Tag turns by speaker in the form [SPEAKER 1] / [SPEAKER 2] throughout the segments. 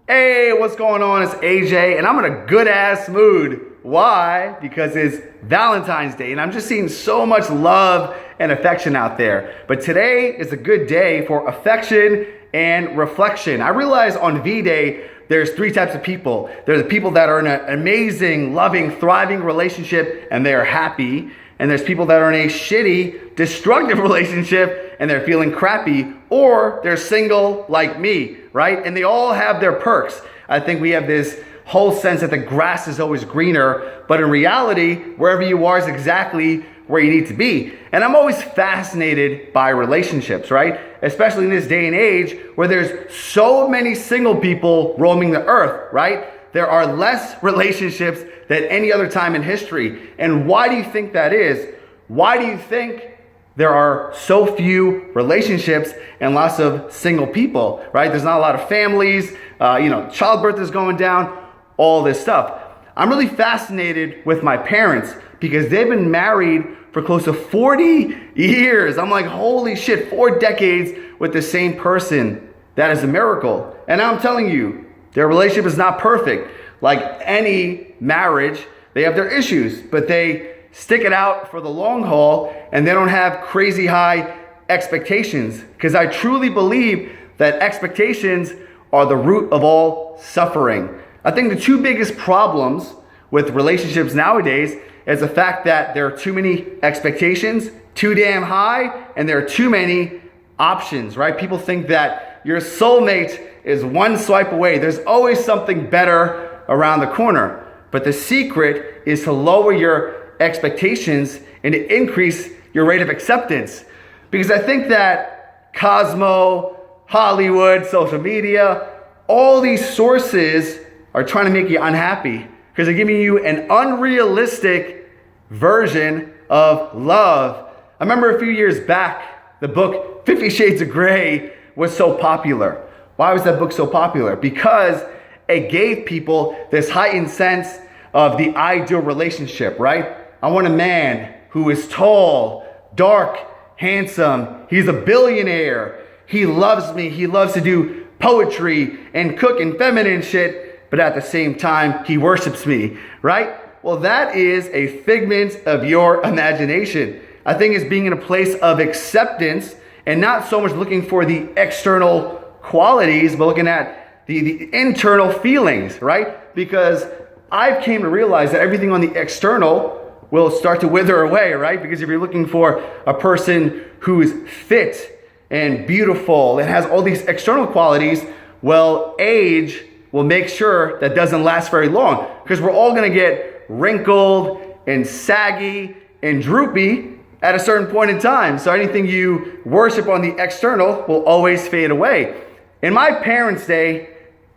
[SPEAKER 1] Hey, what's going on? It's AJ, and I'm in a good ass mood. Why? Because it's Valentine's Day, and I'm just seeing so much love and affection out there. But today is a good day for affection and reflection. I realize on V-Day, there's three types of people. There's the people that are in an amazing, loving, thriving relationship, and they're happy. And there's people that are in a shitty, destructive relationship and they're feeling crappy, or they're single like me, right? And they all have their perks. I think we have this whole sense that the grass is always greener, but in reality, wherever you are is exactly where you need to be. And I'm always fascinated by relationships, right? Especially in this day and age where there's so many single people roaming the earth, right? There are less relationships than any other time in history. And why do you think that is? Why do you think there are so few relationships and lots of single people, right? There's not a lot of families, childbirth is going down, all this stuff. I'm really fascinated with my parents because they've been married for close to 40 years. I'm like, holy shit, 4 decades with the same person. That is a miracle. And I'm telling you, their relationship is not perfect. Like any marriage, they have their issues, but they stick it out for the long haul and they don't have crazy high expectations. Because I truly believe that expectations are the root of all suffering. I think the two biggest problems with relationships nowadays is the fact that there are too many expectations, too damn high, and there are too many options, right? People think that your soulmate is one swipe away. There's always something better around the corner. But the secret is to lower your expectations and to increase your rate of acceptance. Because I think that Cosmo, Hollywood, social media, all these sources are trying to make you unhappy because they're giving you an unrealistic version of love. I remember a few years back, the book 50 Shades of Grey was so popular. Why was that book so popular? Because it gave people this heightened sense of the ideal relationship, right? I want a man who is tall, dark, handsome. He's a billionaire. He loves me. He loves to do poetry and cook and feminine shit, but at the same time, he worships me, right? Well, that is a figment of your imagination. I think it's being in a place of acceptance and not so much looking for the external qualities, but looking at the internal feelings, right? Because I've came to realize that everything on the external will start to wither away, right? Because if you're looking for a person who is fit and beautiful and has all these external qualities, well, age will make sure that doesn't last very long because we're all gonna get wrinkled and saggy and droopy at a certain point in time. So anything you worship on the external will always fade away. In my parents' day,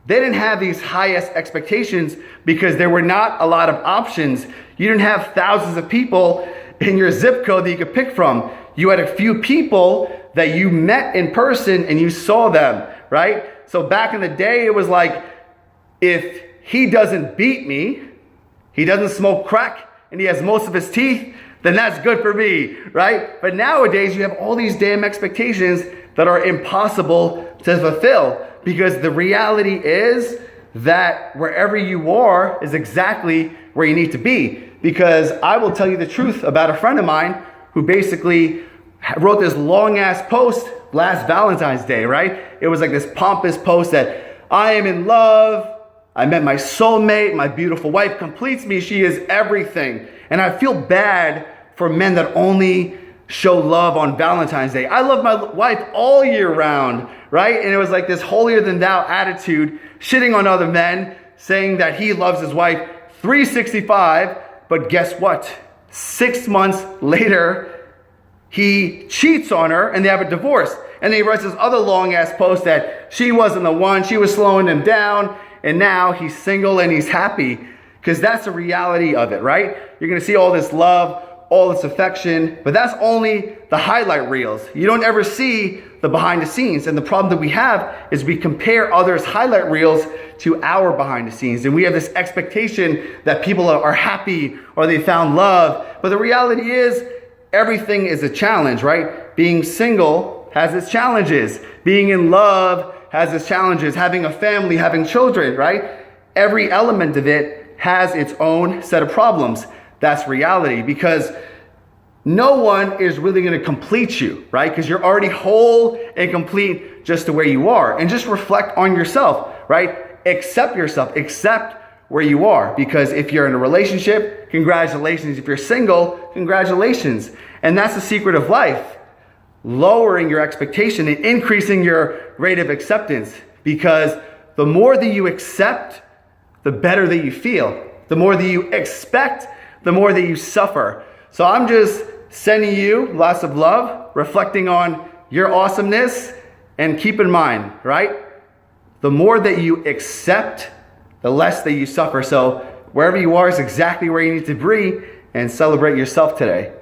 [SPEAKER 1] they didn't have these highest expectations because there were not a lot of options. You didn't have thousands of people in your zip code that you could pick from. You had a few people that you met in person and you saw them, right? So back in the day, it was like, if he doesn't beat me, he doesn't smoke crack, and he has most of his teeth, then that's good for me, right? But nowadays, you have all these damn expectations that are impossible to fulfill. Because the reality is that wherever you are is exactly where you need to be. Because I will tell you the truth about a friend of mine who basically wrote this long ass post last Valentine's Day, right? It was like this pompous post that I am in love. I met my soulmate. My beautiful wife completes me. She is everything. And I feel bad for men that only show love on Valentine's Day. I love my wife all year round, right? And it was like this holier than thou attitude, shitting on other men, saying that he loves his wife 365, but guess what? 6 months later, he cheats on her and they have a divorce. And then he writes this other long ass post that she wasn't the one, she was slowing him down, and now he's single and he's happy. Because that's the reality of it, right? You're gonna see all this love, all this affection, but that's only the highlight reels. You don't ever see the behind the scenes. And the problem that we have is we compare others' highlight reels to our behind the scenes. And we have this expectation that people are happy or they found love. But the reality is everything is a challenge, right? Being single has its challenges. Being in love has its challenges, having a family, having children, right? Every element of it has its own set of problems. That's reality, because no one is really going to complete you, right? Because you're already whole and complete just the way you are. And just reflect on yourself, right? Accept yourself, accept where you are. Because if you're in a relationship, congratulations. If you're single, congratulations. And that's the secret of life. Lowering your expectation and increasing your rate of acceptance. Because the more that you accept, the better that you feel. The more that you expect, the more that you suffer. So I'm just sending you lots of love, reflecting on your awesomeness, and keep in mind, right? The more that you accept, the less that you suffer. So wherever you are is exactly where you need to be, and celebrate yourself today.